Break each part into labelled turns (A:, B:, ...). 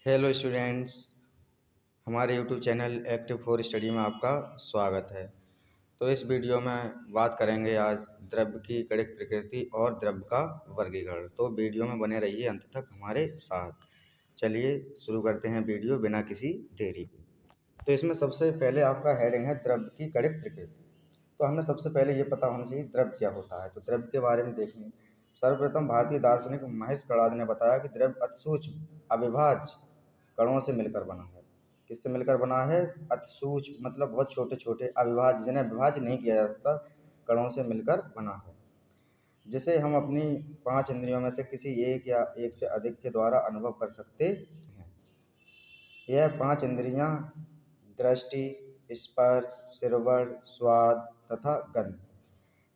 A: Hello students, हमारे YouTube channel active for study में आपका स्वागत है। तो इस वीडियो में बात करेंगे आज द्रव्य की गणित प्रकृति और द्रव्य का वर्गीकरण। तो वीडियो में बने रहिए अंत तक हमारे साथ। चलिए शुरू करते हैं वीडियो बिना किसी देरी के। तो इसमें सबसे पहले आपका हेडिंग है द्रव्य की गणित प्रकृति। तो हमें सबसे पहले ये पता होना चाहिए द्रव्य क्या होता है। तो द्रव्य के बारे में देखें। सर्वप्रथम भारतीय दार्शनिक महेश कड़ाद ने बताया कि द्रव्य अति सूक्ष्म अविभाज्य कणों से मिलकर बना है। किससे मिलकर बना है? अति सूक्ष्म मतलब बहुत छोटे छोटे, अविभाज्य जिन्हें विभाज्य नहीं किया जा सकता, कणों से मिलकर बना है, जिसे हम अपनी 5 इंद्रियों में से किसी एक या एक से अधिक के द्वारा अनुभव कर सकते हैं। यह 5 इंद्रियां दृष्टि, स्पर्श, श्रवण, स्वाद तथा गंध,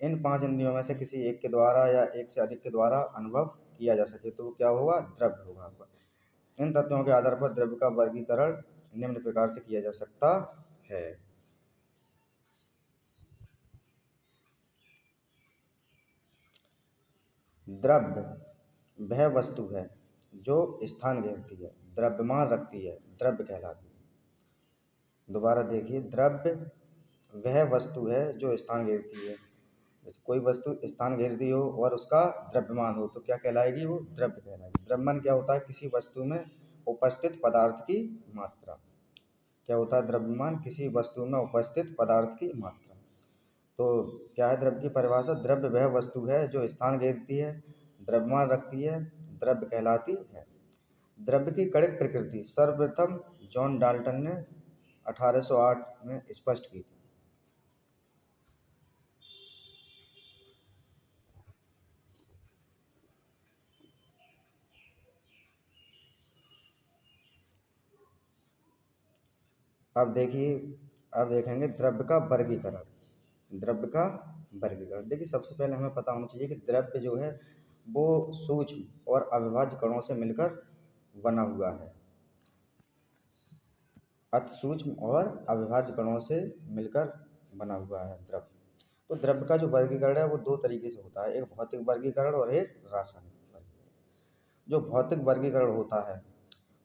A: इन 5 इंद्रियों में से किसी एक के द्वारा या एक से अधिक के द्वारा अनुभव किया जा सके तो क्या होगा? द्रव्य होगा आपका। इन तत्वों के आधार पर द्रव्य का वर्गीकरण निम्न प्रकार से किया जा सकता है। द्रव्य वह वस्तु है जो स्थान घेरती है, द्रव्यमान रखती है, द्रव्य कहलाती है। दोबारा देखिए, द्रव्य वह वस्तु है जो स्थान घेरती है। जैसे कोई वस्तु स्थान घेरती हो और उसका द्रव्यमान हो तो क्या कहलाएगी? वो द्रव्य कहलाएगी। द्रव्यमान क्या होता है? किसी वस्तु में उपस्थित पदार्थ की मात्रा। क्या होता है द्रव्यमान? किसी वस्तु में उपस्थित पदार्थ की मात्रा। तो क्या है द्रव्य की परिभाषा? द्रव्य वह वस्तु है जो स्थान घेरती है, द्रव्यमान रखती है, द्रव्य कहलाती है। द्रव्य की गणित प्रकृति सर्वप्रथम जॉन डाल्टन ने 1808 में स्पष्ट की थी। अब देखिए, अब देखेंगे द्रव्य का वर्गीकरण। द्रव्य का वर्गीकरण देखिए, सबसे पहले हमें पता होना चाहिए कि द्रव्य जो है वो सूक्ष्म और अविभाज्य कणों से मिलकर बना हुआ है। अति सूक्ष्म और अविभाज्य कणों से मिलकर बना हुआ है द्रव्य। तो द्रव्य का जो वर्गीकरण है वो 2 तरीके से होता है, एक भौतिक वर्गीकरण और एक रासायनिक वर्गीकरण। जो भौतिक वर्गीकरण होता है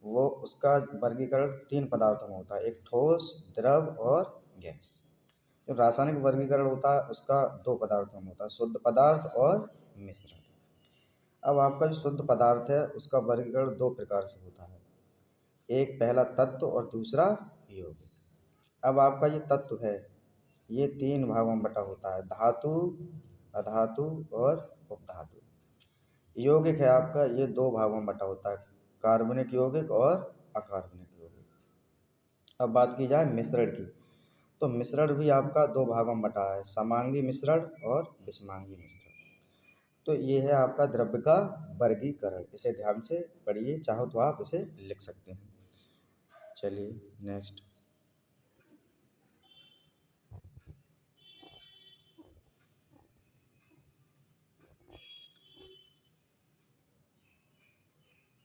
A: वो उसका वर्गीकरण 3 पदार्थों में होता है, एक ठोस, द्रव और गैस। जो रासायनिक वर्गीकरण होता है उसका 2 पदार्थों में होता है, शुद्ध पदार्थ और मिश्रण। अब आपका जो शुद्ध पदार्थ है उसका वर्गीकरण 2 प्रकार से होता है, एक पहला तत्व और दूसरा यौगिक। अब आपका ये तत्व है ये 3 भागों में बटा होता है, धातु, अधातु और उपधातु। यौगिक है आपका ये 2 भागों में बटा होता है, कार्बनिक यौगिक और अकार्बनिक यौगिक। अब बात की जाए मिश्रण की, तो मिश्रण भी आपका 2 भागों में बटा है, समांगी मिश्रण और विषमांगी मिश्रण। तो ये है आपका द्रव्य का वर्गीकरण। इसे ध्यान से पढ़िए, चाहो तो आप इसे लिख सकते हैं। चलिए नेक्स्ट।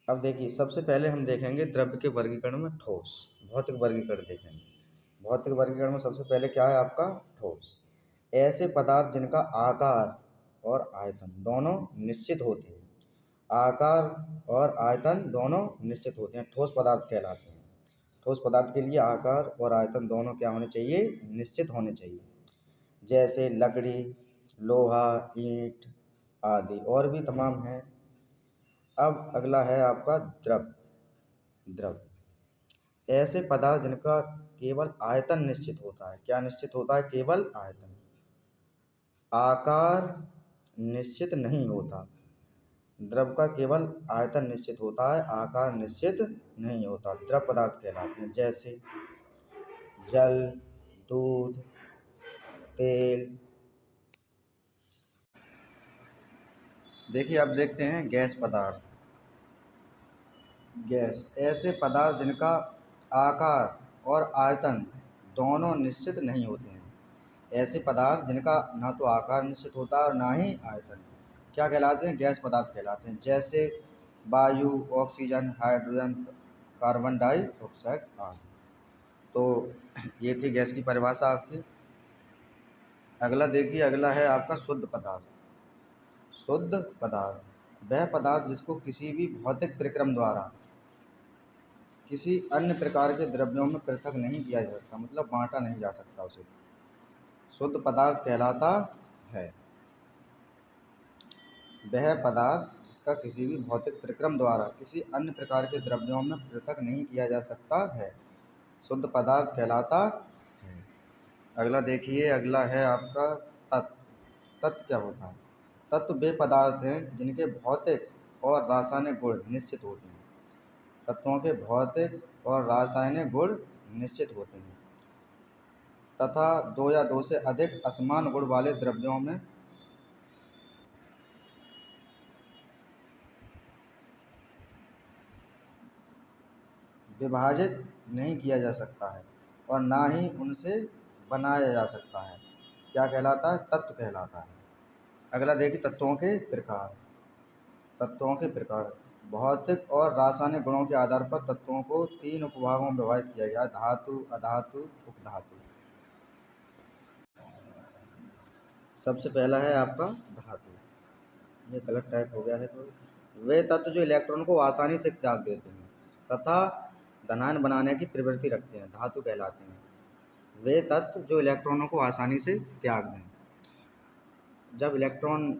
A: अब देखिए, सबसे पहले हम देखेंगे द्रव्य के वर्गीकरण में ठोस, भौतिक वर्गीकरण देखेंगे। भौतिक वर्गीकरण में सबसे पहले क्या है आपका? ठोस। ऐसे पदार्थ जिनका आकार और आयतन दोनों निश्चित होते हैं। आकार और आयतन दोनों निश्चित होते हैं, ठोस पदार्थ कहलाते हैं। ठोस पदार्थ के लिए आकार और आयतन दोनों क्या होने चाहिए? निश्चित होने चाहिए। जैसे लकड़ी, लोहा, ईंट आदि और भी तमाम हैं। अब अगला है आपका द्रव। द्रव ऐसे पदार्थ जिनका केवल आयतन निश्चित होता है। क्या निश्चित होता है? केवल आयतन। आकार निश्चित नहीं होता। द्रव का केवल आयतन निश्चित होता है, आकार निश्चित नहीं होता, द्रव पदार्थ कहलाते हैं। जैसे जल, दूध, तेल। देखिए अब देखते हैं गैस पदार्थ। गैस ऐसे पदार्थ जिनका आकार और आयतन दोनों निश्चित नहीं होते हैं। ऐसे पदार्थ जिनका ना तो आकार निश्चित होता है और ना ही आयतन, क्या कहलाते हैं? गैस पदार्थ कहलाते हैं। जैसे वायु, ऑक्सीजन, हाइड्रोजन, कार्बन डाइऑक्साइड आदि। तो ये थी गैस की परिभाषा आपकी। अगला देखिए, अगला है आपका शुद्ध पदार्थ। शुद्ध पदार्थ वह पदार्थ जिसको किसी भी भौतिक प्रक्रम द्वारा किसी अन्य प्रकार के द्रव्यों में पृथक नहीं किया जा सकता, मतलब बांटा नहीं जा सकता उसे, शुद्ध पदार्थ कहलाता है। वह पदार्थ जिसका किसी भी भौतिक प्रक्रम द्वारा किसी अन्य प्रकार के द्रव्यों में पृथक नहीं किया जा सकता है, शुद्ध पदार्थ कहलाता है। अगला देखिए, अगला है आपका तत्व। तत्व क्या होता है? तत्व वे पदार्थ हैं जिनके भौतिक और रासायनिक गुण निश्चित होते हैं। तत्वों के भौतिक और रासायनिक गुण निश्चित होते हैं तथा दो या दो से अधिक असमान गुण वाले द्रव्यों में विभाजित नहीं किया जा सकता है और ना ही उनसे बनाया जा सकता है। क्या कहलाता है? तत्व कहलाता है। अगला देखिए, तत्वों के प्रकार। तत्वों के प्रकार भौतिक और रासायनिक गुणों के आधार पर तत्वों को 3 उपभागों में विभाजित किया गया: धातु, अधातु, उपधातु। सबसे पहला है आपका धातु। ये गलत टाइप हो गया है तो वे तत्व जो इलेक्ट्रॉन को आसानी से त्याग देते हैं तथा धनायन बनाने की प्रवृत्ति रखते हैं, धातु कहलाते हैं। वे तत्व जो इलेक्ट्रॉनों को आसानी से त्याग दें। जब इलेक्ट्रॉन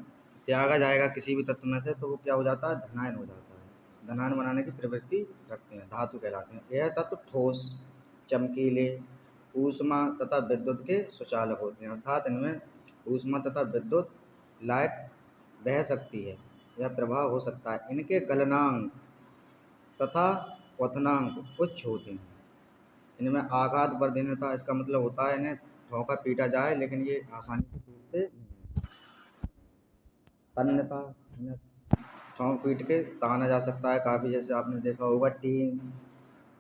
A: त्यागा जाएगा किसी भी तत्व में से तो वो क्या हो जाता है? धनायन हो जाता है। धनायन बनाने की प्रवृत्ति रखते हैं, धातु कहलाते हैं। यह तत्व ठोस, चमकीले, ऊष्मा तथा विद्युत के सुचालक होते हैं, अर्थात इनमें ऊष्मा तथा विद्युत लाइट बह सकती है या प्रभाव हो सकता है। इनके गलनांक तथा क्वथनांक उच्च होते हैं। इनमें आघात वर्धनीयता, इसका मतलब होता है इन्हें ठोका पीटा जाए लेकिन ये आसानी से टूटते नहीं। तन्यता, इन्हें ठोक पीट के ताना जा सकता है काफ़ी, जैसे आपने देखा होगा टीन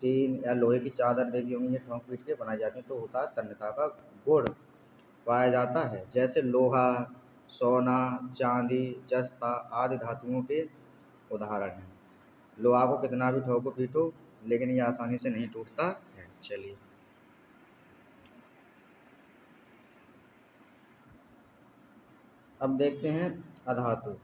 A: टीन या लोहे की चादर देखी होंगी, ये ठोक पीट के बनाई जाती है, तो होता है तन्यता का गुण पाया जाता है। जैसे लोहा, सोना, चांदी, जस्ता आदि धातुओं के उदाहरण हैं। लोहा को कितना भी ठोको पीटो लेकिन ये आसानी से नहीं टूटता है। चलिए, अब देखते हैं अधातु।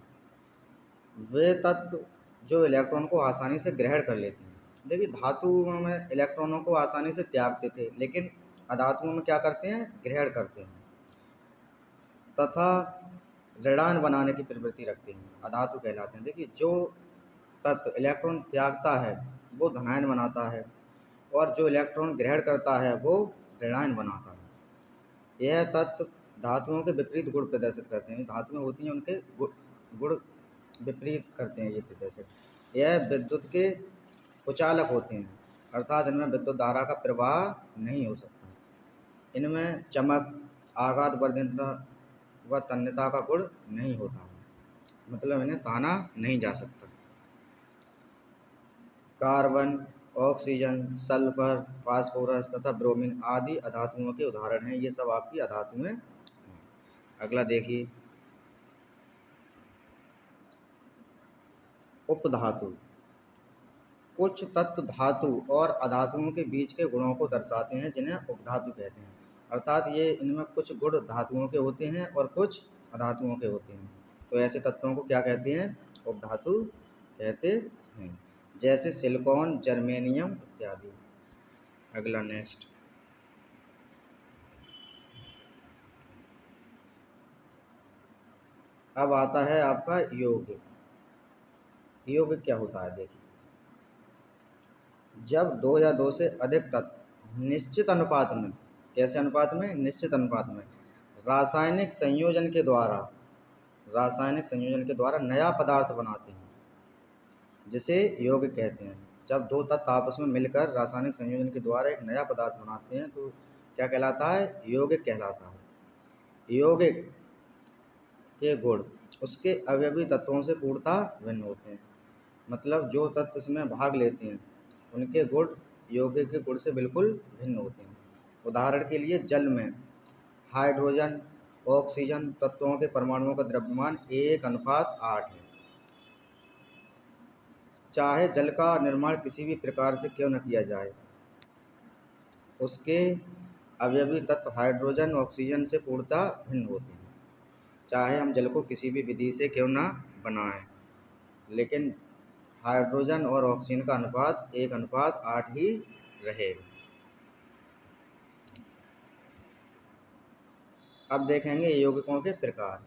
A: वे तत्व जो इलेक्ट्रॉन को आसानी से ग्रहण कर लेते हैं। देखिए, धातुओं में इलेक्ट्रॉनों को आसानी से त्यागते थे लेकिन अधातुओं में क्या करते हैं? ग्रहण करते हैं तथा ऋणायन बनाने की प्रवृत्ति रखते हैं, अधातु कहलाते हैं। देखिए, जो तत्व इलेक्ट्रॉन त्यागता है वो धनायन बनाता है और जो इलेक्ट्रॉन ग्रहण करता है वो ऋणायन बनाता है। यह तत्व धातुओं के विपरीत गुण प्रदर्शित करते हैं। धातुएं होती हैं उनके गुण विपरीत करते हैं ये प्रदर्शित। यह विद्युत के कुचालक होते हैं, अर्थात इनमें विद्युत धारा का प्रवाह नहीं हो सकता। इनमें चमक, आघात वर्धनीयता व तन्यता का गुण नहीं होता, मतलब इन्हें ताना नहीं जा सकता। कार्बन, ऑक्सीजन, सल्फर, फास्फोरस तथा ब्रोमीन आदि अधातुओं के उदाहरण हैं। ये सब आपकी अधातुएं हैं। अगला देखिए, उपधातु। कुछ तत्व धातु और अधातुओं के बीच के गुणों को दर्शाते हैं जिन्हें उपधातु कहते हैं, अर्थात ये इनमें कुछ गुण धातुओं के होते हैं और कुछ अधातुओं के होते हैं। तो ऐसे तत्वों को क्या कहते हैं? उपधातु कहते हैं, जैसे सिलिकॉन, जर्मेनियम इत्यादि। अगला नेक्स्ट, अब आता है आपका यौगिक। यौगिक क्या होता है? देखिए, जब दो या दो से अधिक तत्व निश्चित अनुपात में, कैसे अनुपात में? निश्चित अनुपात में रासायनिक संयोजन के द्वारा नया पदार्थ बनाते हैं, जिसे यौगिक कहते हैं। जब दो तत्व आपस में मिलकर रासायनिक संयोजन के द्वारा एक नया पदार्थ बनाते हैं तो क्या कहलाता है? यौगिक कहलाता है। यौगिक के गुण उसके अवयवी तत्वों से पूर्णतः भिन्न होते हैं, मतलब जो तत्व इसमें भाग लेते हैं उनके गुण यौगिक के गुण से बिल्कुल भिन्न होते हैं। उदाहरण के लिए, जल में हाइड्रोजन, ऑक्सीजन तत्वों के परमाणुओं का द्रव्यमान 1:8 है। चाहे जल का निर्माण किसी भी प्रकार से क्यों न किया जाए, उसके अवयवी तत्व हाइड्रोजन, ऑक्सीजन से पूर्णतः भिन्न होते हैं। चाहे हम जल को किसी भी विधि से क्यों ना बनाएं, लेकिन हाइड्रोजन और ऑक्सीजन का अनुपात 1:8 ही रहेगा। अब देखेंगे यौगिकों के प्रकार।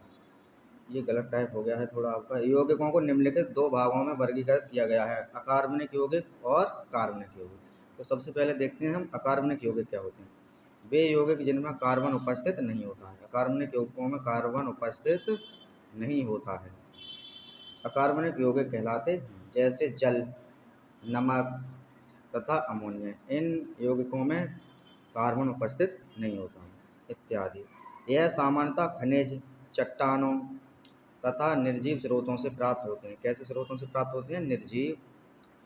A: ये गलत टाइप हो गया है थोड़ा आपका। यौगिकों को निम्नलिखित दो भागों में वर्गीकृत किया गया है, अकार्बनिक यौगिक और कार्बनिक यौगिक। तो सबसे पहले देखते हैं हम अकार्बनिक यौगिक क्या होते हैं। वे यौगिक जिनमें कार्बन उपस्थित नहीं होता है। अकार्बनिक यौगिकों में कार्बन उपस्थित नहीं होता है, अकार्बनिक यौगिक कहलाते हैं, जैसे जल, नमक तथा अमोनिया। इन यौगिकों में कार्बन उपस्थित नहीं होता है इत्यादि। यह सामान्यतः खनिज, चट्टानों तथा निर्जीव स्रोतों से प्राप्त होते हैं। कैसे स्रोतों से प्राप्त होते हैं? निर्जीव,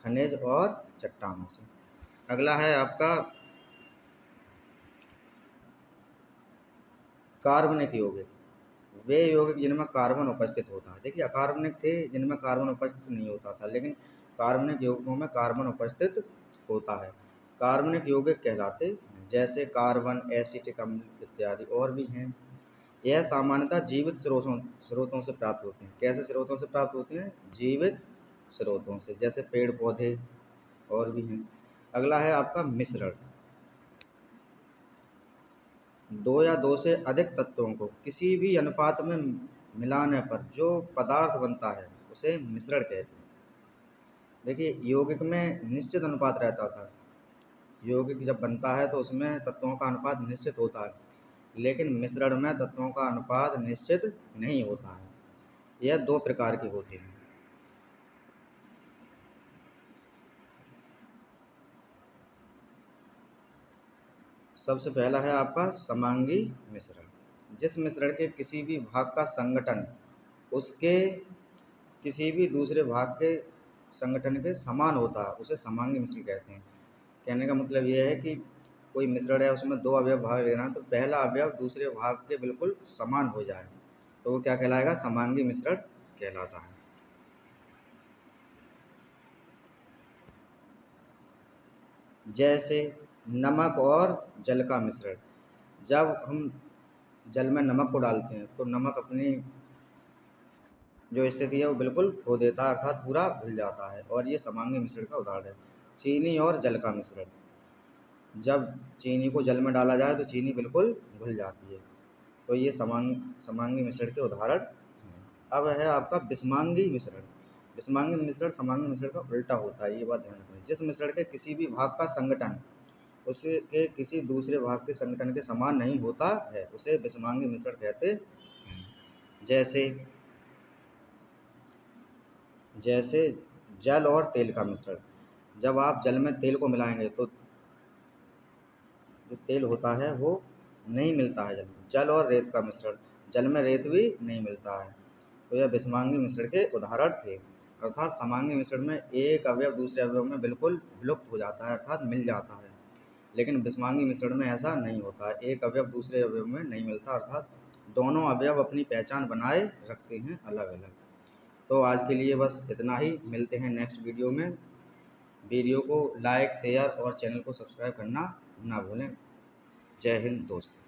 A: खनिज और चट्टानों से। अगला है आपका कार्बनिक यौगिक। वे यौगिक जिनमें कार्बन उपस्थित होता है। देखिए अकार्बनिक थे जिनमें कार्बन उपस्थित नहीं होता था, लेकिन कार्बनिक यौगिकों में कार्बन उपस्थित होता है, कार्बनिक यौगिक कहलाते हैं, जैसे कार्बन, एसिटिक अम्ल इत्यादि और भी हैं। यह सामान्यतः जीवित स्रोतों से प्राप्त होते हैं। कैसे स्रोतों से प्राप्त होते हैं? जीवित स्रोतों से, जैसे पेड़ पौधे और भी हैं। अगला है आपका मिश्रण। दो या दो से अधिक तत्वों को किसी भी अनुपात में मिलाने पर जो पदार्थ बनता है उसे मिश्रण कहते हैं। देखिए यौगिक में निश्चित अनुपात रहता था। यौगिक जब बनता है तो उसमें तत्वों का अनुपात निश्चित होता है, लेकिन मिश्रण में तत्वों का अनुपात निश्चित नहीं होता है। यह दो प्रकार के होते हैं। सबसे पहला है आपका समांगी मिश्रण। जिस मिश्रण के किसी भी भाग का संगठन उसके किसी भी दूसरे भाग के संगठन के समान होता है उसे समांगी मिश्रण कहते हैं। कहने का मतलब यह है कि कोई मिश्रण है, उसमें दो अवयव भाग लेना है, तो पहला अवयव दूसरे भाग के बिल्कुल समान हो जाए तो वो क्या कहलाएगा? समांगी मिश्रण कहलाता है। जैसे नमक और जल का मिश्रण। जब हम जल में नमक को डालते हैं तो नमक अपनी जो स्थिति है वो बिल्कुल खो देता है, अर्थात पूरा घुल जाता है, और ये समांगी मिश्रण का उदाहरण है। चीनी और जल का मिश्रण। जब चीनी को जल में डाला जाए तो चीनी बिल्कुल घुल जाती है, तो ये समांगी मिश्रण के उदाहरण हैं। अब है आपका विषमांगी मिश्रण। विषमांगी मिश्रण समांगी मिश्रण का उल्टा होता है, ये बात ध्यान रखनी। जिस मिश्रण के किसी भी भाग का संगठन उसके किसी दूसरे भाग के संगठन के समान नहीं होता है उसे विषमांगी मिश्रण कहते हैं। जैसे जैसे जल और तेल का मिश्रण। जब आप जल में तेल को मिलाएंगे तो जो तेल होता है वो नहीं मिलता है जल में। जल और रेत का मिश्रण। जल में रेत भी नहीं मिलता है, तो यह विषमांगी मिश्रण के उदाहरण थे। अर्थात समांगी मिश्रण में एक अवयव दूसरे अवयव में बिल्कुल विलुप्त हो जाता है, अर्थात मिल जाता है, लेकिन विषमांगी मिश्रण में ऐसा नहीं होता है। एक अवयव दूसरे अवयव में नहीं मिलता, अर्थात दोनों अवयव अपनी पहचान बनाए रखते हैं अलग अलग। तो आज के लिए बस इतना ही। मिलते हैं नेक्स्ट वीडियो में। वीडियो को लाइक, शेयर और चैनल को सब्सक्राइब करना ना भूलें। जय हिंद दोस्तों।